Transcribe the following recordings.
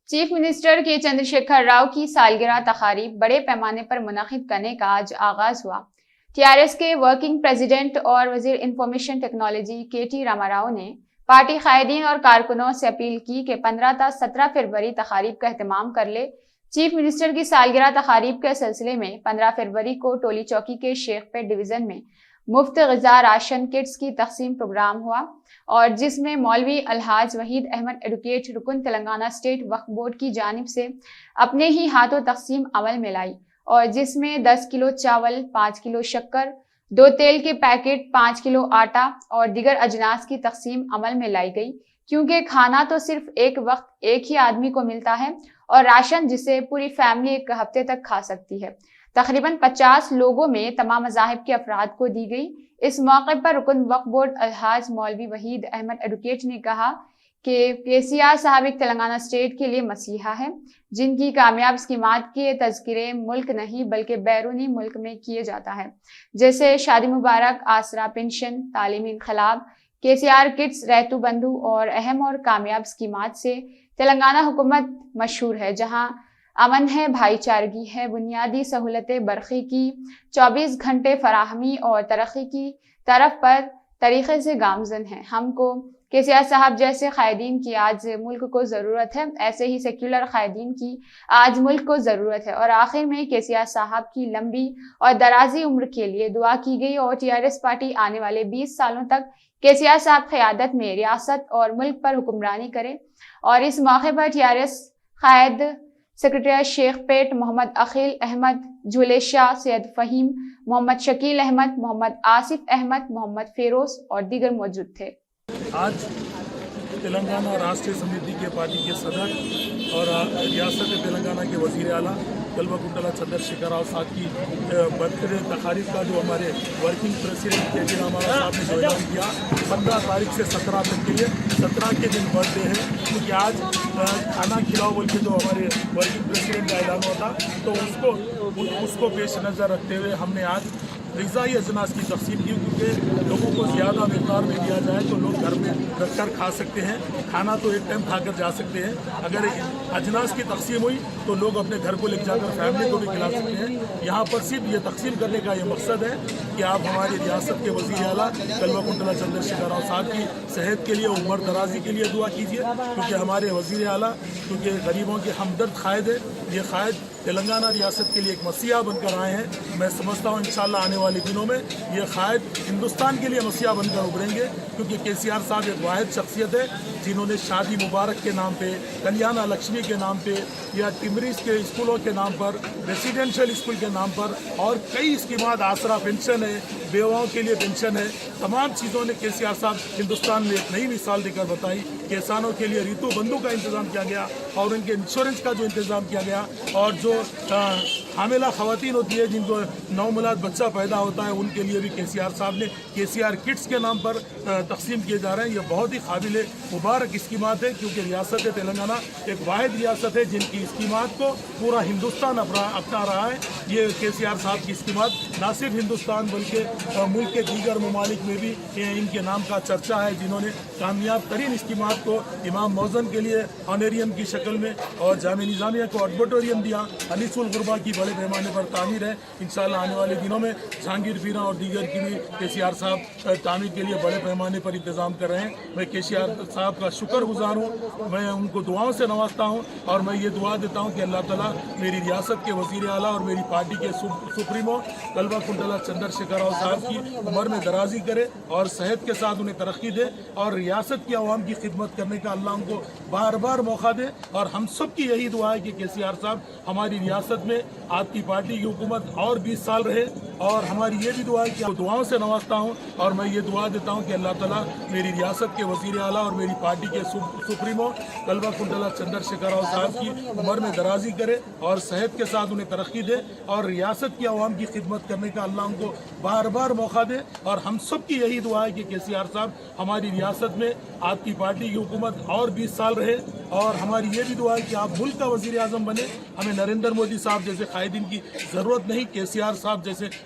Chief minister کے چندرشیکھر راؤ کی سالگرہ تقاریب بڑے پیمانے پر منعقد کرنے کا آج آغاز ہوا۔ ٹی آر ایس کے ورکنگ پریزیڈنٹ اور وزیر انفارمیشن ٹیکنالوجی کے ٹی راما راؤ نے پارٹی قائدین اور کارکنوں سے اپیل کی کہ 15 تا 17 فروری تقاریب کا اہتمام کر لے۔ چیف منسٹر کی سالگرہ تقاریب کے سلسلے میں 15 فروری کو ٹولی چوکی کے شیخ پیٹ ڈویژن میں مفت غذا راشن کٹس کی تقسیم پروگرام ہوا، اور جس میں مولوی الحاج وحید احمد ایڈوکیٹ رکن تلنگانہ اسٹیٹ وقف بورڈ کی جانب سے اپنے ہی ہاتھوں تقسیم عمل میں لائی، اور جس میں 10 کلو چاول، 5 کلو شکر، 2 تیل کے پیکٹ، 5 کلو آٹا اور دیگر اجناس کی تقسیم عمل میں لائی گئی، کیونکہ کھانا تو صرف ایک وقت ایک ہی آدمی کو ملتا ہے اور راشن جسے پوری فیملی ایک ہفتے تک کھا سکتی ہے۔ تقریباً 50 لوگوں میں تمام مذاہب کے افراد کو دی گئی۔ اس موقع پر رکن وقف بورڈ الحاج مولوی وحید احمد ایڈوکیٹ نے کہا کہ کے سی آر صاحب ایک تلنگانہ اسٹیٹ کے لیے مسیحا ہے، جن کی کامیاب اسکیمات کے تذکرے ملک نہیں بلکہ بیرونی ملک میں کیے جاتا ہے، جیسے شادی مبارک، آسرا پنشن، تعلیمی انقلاب، کے سی آر کٹس، ریتو بندھو اور اہم اور کامیاب اسکیمات سے تلنگانہ حکومت مشہور ہے، جہاں امن ہے، بھائی چارگی ہے، بنیادی سہولتیں برقی کی 24 گھنٹے فراہمی اور ترقی کی طرف پر طریقے سے گامزن ہے۔ ہم کو کے سی آر صاحب جیسے قائدین کی آج ملک کو ضرورت ہے، ایسے ہی سیکولر قائدین کی آج ملک کو ضرورت ہے۔ اور آخر میں کے سی آر صاحب کی لمبی اور درازی عمر کے لیے دعا کی گئی، اور ٹی آر ایس پارٹی آنے والے 20 سالوں تک کے سی آر صاحب قیادت میں ریاست اور ملک پر حکمرانی کرے۔ اور اس موقع پر ٹی آر ایس قائد سیکرٹری شیخ پیٹ محمد عقیل احمد، جھولے شاہ، سید فہیم، محمد شکیل احمد، محمد آصف احمد، محمد فیروز اور دیگر موجود تھے۔ آج تلنگانہ راشٹریہ سمیتی کے پارٹی کے صدر اور ریاست تلنگانہ کے وزیر اعلیٰ کلوکنٹلا چندرشیکھر راؤ صاحب کی برتھ ڈے تقاریب کا جو ہمارے ورکنگ پریزیڈنٹ کے ٹی راما راؤ صاحب نے جو اعلان کیا 15 تاریخ سے 17 تک کے لیے، 17 کے دن برتھ ڈے ہے، کیونکہ آج کھانا کھلاؤ بول کے جو ہمارے ورکنگ پریزیڈنٹ کا اعلان ہوا تھا، تو اس کو پیش نظر رکھتے ہوئے ہم نے آج غذائی اجناس کی تقسیم کی، کیونکہ لوگوں کو زیادہ مقدار میں دیا جائے تو لوگ گھر میں رکھ کر کھا سکتے ہیں، کھانا تو ایک ٹائم کھا کر جا سکتے ہیں، اگر اجناس کی تقسیم ہوئی تو لوگ اپنے گھر کو لے جا کر فیملی کو بھی کھلا سکتے ہیں۔ یہاں پر صرف یہ تقسیم کرنے کا یہ مقصد ہے کہ آپ ہماری ریاست کے وزیر اعلیٰ کلوکنٹلا چندرشیکھر راؤ صاحب کی صحت کے لیے، عمر درازی کے لیے دعا کیجیے، کیونکہ ہمارے وزیر اعلیٰ کیونکہ غریبوں کے ہمدرد قائد ہے، یہ قائد تلنگانہ ریاست کے لیے ایک مسیحا بن کر آئے ہیں۔ میں سمجھتا ہوں انشاءاللہ آنے والے دنوں میں یہ قائد ہندوستان کے لیے مسیحا بن کر ابھریں گے، کیونکہ کے سی آر صاحب ایک واحد شخصیت ہے جنہوں نے شادی مبارک کے نام پہ، کلیانہ لکشمی کے نام پہ، یا ٹمریز کے اسکولوں کے نام پر، ریسیڈینشل اسکول کے نام پر، اور کئی اسکیمات، آسرا پینشن ہے، بیواؤں کے لیے پینشن ہے، تمام چیزوں نے کے سی آر صاحب ہندوستان میں ایک نئی مثال دے کر بتائی۔ کسانوں کے لیے ریتو بندھو کا انتظام کیا گیا، اور ان کے انشورنس کا جو انتظام کیا گیا، اور جو حاملہ خواتین ہوتی ہے جن کو نومولاد بچہ پیدا ہوتا ہے، ان کے لیے بھی کے سی آر صاحب نے کے سی آر کٹس کے نام پر تقسیم کیے جا رہے ہیں۔ یہ بہت ہی قابل مبارک اسکیمات ہے، کیونکہ ریاست تلنگانہ ایک واحد ریاست ہے جن کی اسکیمات کو پورا ہندوستان اپنا رہا ہے۔ یہ کے سی آر صاحب کی اسکیمات نہ صرف ہندوستان بلکہ ملک کے دیگر ممالک میں بھی ان کے نام کا چرچا ہے، جنہوں نے کامیاب ترین اسکیمات کو امام موزن کے لیے آنریم کی شکل میں، اور جامعہ نظامیہ کو آڈیٹوریم دیا، انیس الغربا کی بڑے پیمانے پر تعمیر ہے۔ انشاءاللہ آنے والے دنوں میں جہانگیر پیرا اور دیگر کی بھی کے سی آر صاحب تعمیر کے لیے بڑے پیمانے پر انتظام کر رہے ہیں۔ میں کے سی آر صاحب کا شکر گزار ہوں، میں ان کو دعاؤں سے نوازتا ہوں، اور میں یہ دعا دیتا ہوں کہ اللہ تعالیٰ میری ریاست کے وزیر اعلیٰ اور میری پارٹی کے سپریمو کلوکنٹلا چندرشیکھر راؤ صاحب کی عمر میں درازی کرے اور صحت کے ساتھ انہیں ترقی دے، اور ریاست کی عوام کی خدمت کرنے کا اللہ ان کو بار بار موقع دے۔ اور ہم سب کی یہی دعا ہے کہ کے سی آر صاحب ہماری ریاست میں آپ کی پارٹی کی حکومت اور 20 سال رہے، اور ہماری یہ بھی دعا ہے کہ دعاؤں سے نوازتا ہوں، اور میں یہ دعا دیتا ہوں کہ اللہ تعالیٰ میری ریاست کے وزیر اعلیٰ اور میری پارٹی کے سپریمو کلوکنٹلا چندرشیکھر راؤ صاحب کی عمر میں درازی کرے اور صحت کے ساتھ انہیں ترقی دے، اور ریاست کی عوام کی خدمت کرنے کا اللہ ان کو بار بار موقع دے۔ اور ہم سب کی یہی دعا ہے کہ کے سی آر صاحب ہماری ریاست میں آپ کی پارٹی کی حکومت اور 20 سال رہے، اور ہماری یہ بھی دعا ہے کہ آپ ملک کا وزیر اعظم بنے۔ ہمیں نریندر مودی صاحب جیسے قائدین کی ضرورت نہیں، کے سی آر صاحب جیسے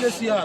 KCR।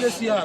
KCR।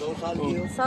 100